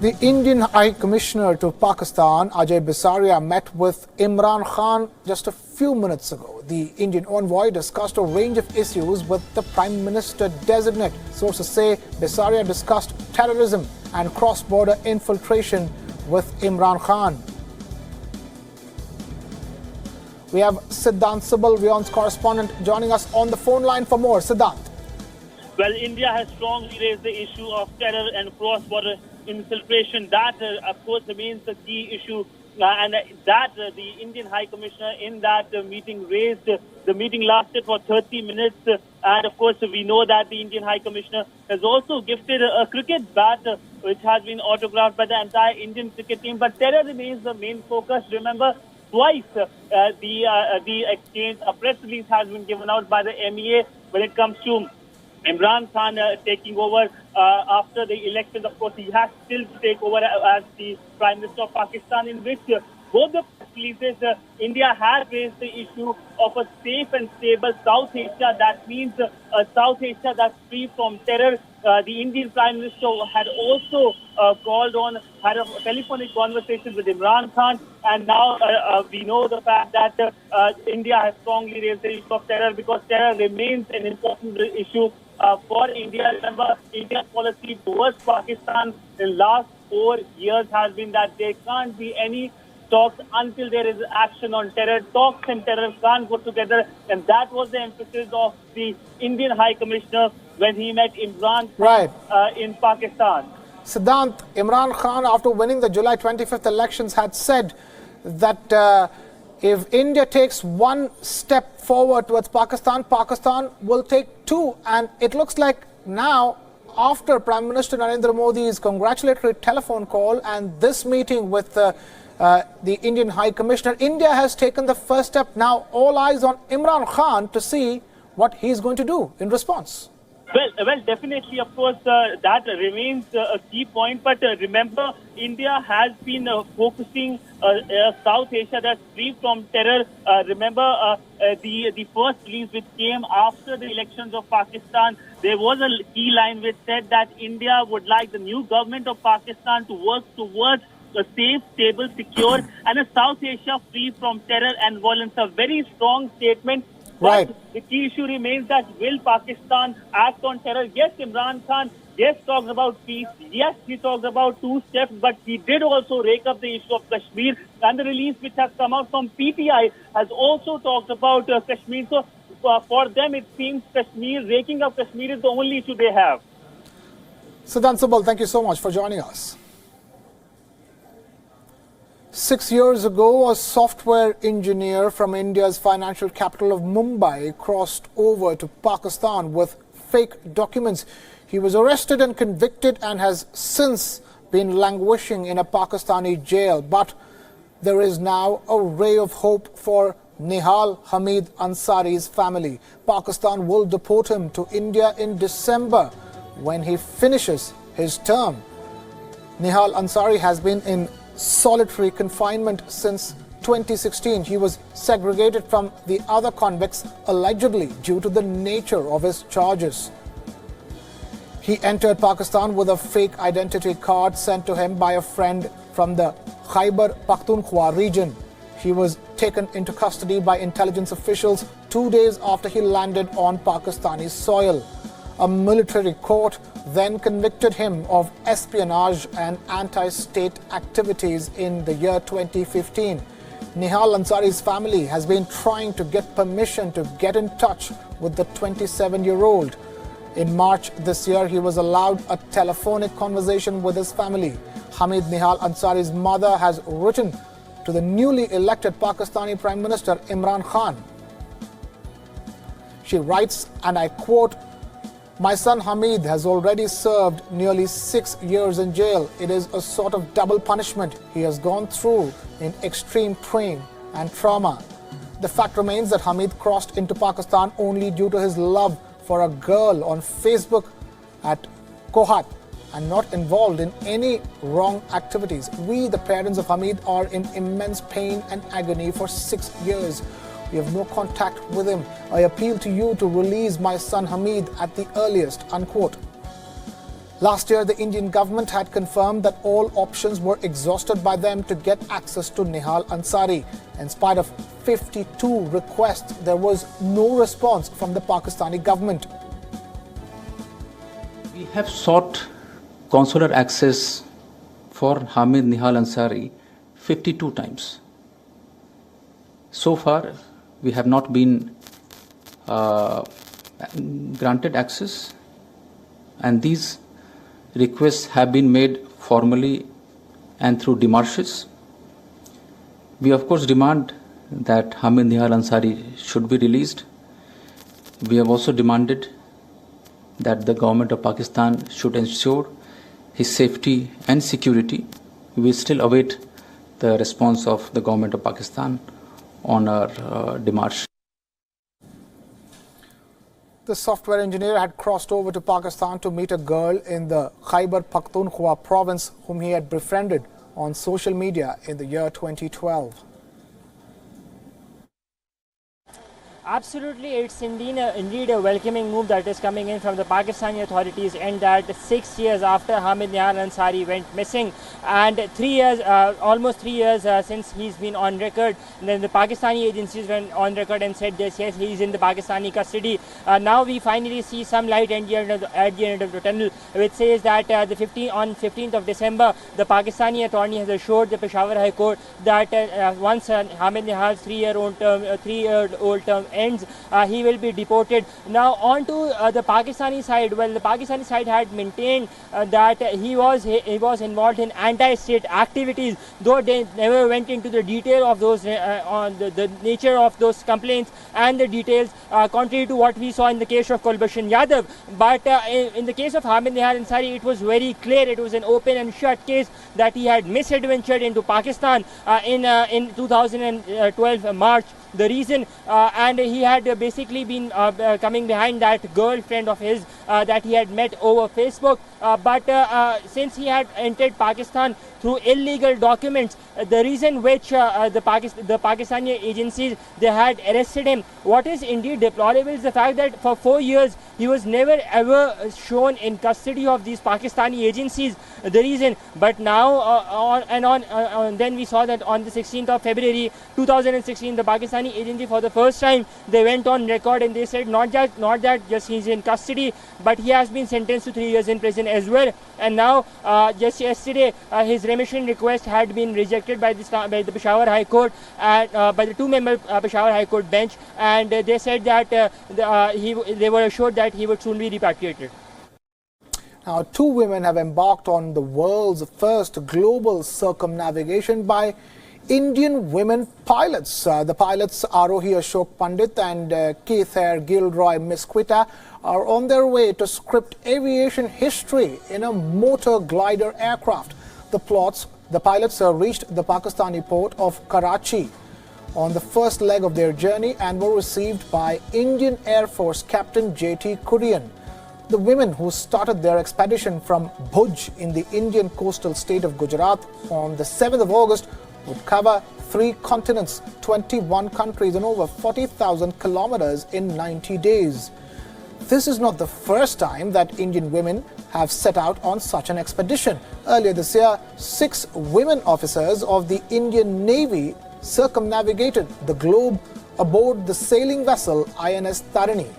The Indian High Commissioner to Pakistan, Ajay Bisaria, met with Imran Khan just a few minutes ago. The Indian envoy discussed a range of issues with the Prime Minister-designate. Sources say Bisaria discussed terrorism and cross-border infiltration with Imran Khan. We have Siddhant Subal, WION's correspondent, joining us on the phone line for more. Siddhant. Well, India has strongly raised the issue of terror and cross-border infiltration. That, of course, remains the key issue. And that the Indian High Commissioner in that meeting raised. The meeting lasted for 30 minutes. And, of course, we know that the Indian High Commissioner has also gifted a cricket bat, which has been autographed by the entire Indian cricket team. But terror remains the main focus. Remember, twice the exchange, a press release has been given out by the MEA when it comes to Imran Khan taking over after the elections. Of course, he has still to take over as the Prime Minister of Pakistan, in which both the releases, India has raised the issue of a safe and stable South Asia. That means a South Asia that's free from terror. The Indian Prime Minister had also had a telephonic conversation with Imran Khan, and now we know the fact that India has strongly raised the issue of terror, because terror remains an important issue for India. Remember, India's policy towards Pakistan in the last 4 years has been that there can't be any talks until there is action on terror. Talks and terror can't go together, and that was the emphasis of the Indian High Commissioner when he met Imran Khan in Pakistan. Siddhant, Imran Khan, after winning the July 25th elections, had said that if India takes one step forward towards Pakistan, Pakistan will take two. And it looks like now, after Prime Minister Narendra Modi's congratulatory telephone call and this meeting with the Indian High Commissioner, India has taken the first step. Now all eyes on Imran Khan to see what he's going to do in response. Well, definitely, of course, that remains a key point. But remember, India has been focusing South Asia that's free from terror. Remember, the first release which came after the elections of Pakistan, there was a key line which said that India would like the new government of Pakistan to work towards a safe, stable, secure, and a South Asia free from terror and violence. A very strong statement. But the key issue remains that will Pakistan act on terror? Yes, Imran Khan, yes, talks about peace. Yes, he talks about two steps, but he did also rake up the issue of Kashmir. And the release which has come out from PTI has also talked about Kashmir. So for them, it seems raking up Kashmir is the only issue they have. Siddhant Subal, thank you so much for joining us. 6 years ago, a software engineer from India's financial capital of Mumbai crossed over to Pakistan with fake documents. He was arrested and convicted and has since been languishing in a Pakistani jail. But there is now a ray of hope for Nihal Hamid Ansari's family. Pakistan will deport him to India in December when he finishes his term. Nihal Ansari has been in solitary confinement since 2016. He was segregated from the other convicts allegedly due to the nature of his charges. He entered Pakistan with a fake identity card sent to him by a friend from the Khyber Pakhtunkhwa region. He was taken into custody by intelligence officials 2 days after he landed on Pakistani soil. A military court then convicted him of espionage and anti-state activities in the year 2015. Nihal Ansari's family has been trying to get permission to get in touch with the 27-year-old. In March this year, he was allowed a telephonic conversation with his family. Hamid, Nihal Ansari's mother, has written to the newly elected Pakistani Prime Minister Imran Khan. She writes, and I quote, "My son Hamid has already served nearly 6 years in jail. It is a sort of double punishment he has gone through in extreme pain and trauma. The fact remains that Hamid crossed into Pakistan only due to his love for a girl on Facebook at Kohat and not involved in any wrong activities. We, the parents of Hamid, are in immense pain and agony for 6 years. We have no contact with him. I appeal to you to release my son Hamid at the earliest," unquote. Last year, the Indian government had confirmed that all options were exhausted by them to get access to Nihal Ansari. In spite of 52 requests, there was no response from the Pakistani government. We have sought consular access for Hamid Nihal Ansari 52 times. So far, we have not been granted access, and these requests have been made formally and through demarches. We of course demand that Hamid Nihal Ansari should be released. We have also demanded that the government of Pakistan should ensure his safety and security. We still await the response of the government of Pakistan on our demarche. The software engineer had crossed over to Pakistan to meet a girl in the Khyber Pakhtunkhwa province whom he had befriended on social media in the year 2012. Absolutely, it's indeed a welcoming move that is coming in from the Pakistani authorities, and that 6 years after Hamid Nihal Ansari went missing, and 3 years, almost 3 years since he's been on record, and then the Pakistani agencies went on record and said this, yes, he's in the Pakistani custody. Now we finally see some light at the end of the tunnel, which says that on 15th of December, the Pakistani attorney has assured the Peshawar High Court that once Hamid Nihal's 3-year-old term ends, he will be deported. Now on to the Pakistani side. Well, the Pakistani side had maintained that he was involved in anti-state activities, though they never went into the detail of those on the nature of those complaints and the details, contrary to what we saw in the case of Kulbhushan Yadav. But in the case of Hamid Nihal Ansari, it was very clear. It was an open and shut case that he had misadventured into Pakistan in 2012 March. The reason, and he had basically been coming behind that girlfriend of his that he had met over Facebook, but since he had entered Pakistan through illegal documents, the reason which the Pakistani agencies, they had arrested him, what is indeed deplorable is the fact that for 4 years he was never ever shown in custody of these Pakistani agencies. The reason, but now then we saw that on the 16th of February 2016, the Pakistani agency for the first time, they went on record and they said not that just he's in custody, but he has been sentenced to 3 years in prison as well. And now just yesterday his remission request had been rejected by the Peshawar High Court, by the 2-member Peshawar High Court bench, and they said that they were assured that he would soon be repatriated. Now, 2 women have embarked on the world's first global circumnavigation by Indian women pilots. The pilots Arohi Ashok Pandit and Keither Gilroy Misquita are on their way to script aviation history in a motor glider aircraft. The pilots reached the Pakistani port of Karachi on the first leg of their journey and were received by Indian Air Force Captain J.T. Kurian. The women, who started their expedition from Bhuj in the Indian coastal state of Gujarat on the 7th of August, would cover 3 continents, 21 countries and over 40,000 kilometers in 90 days. This is not the first time that Indian women have set out on such an expedition. Earlier this year, 6 women officers of the Indian Navy circumnavigated the globe aboard the sailing vessel INS Tarini.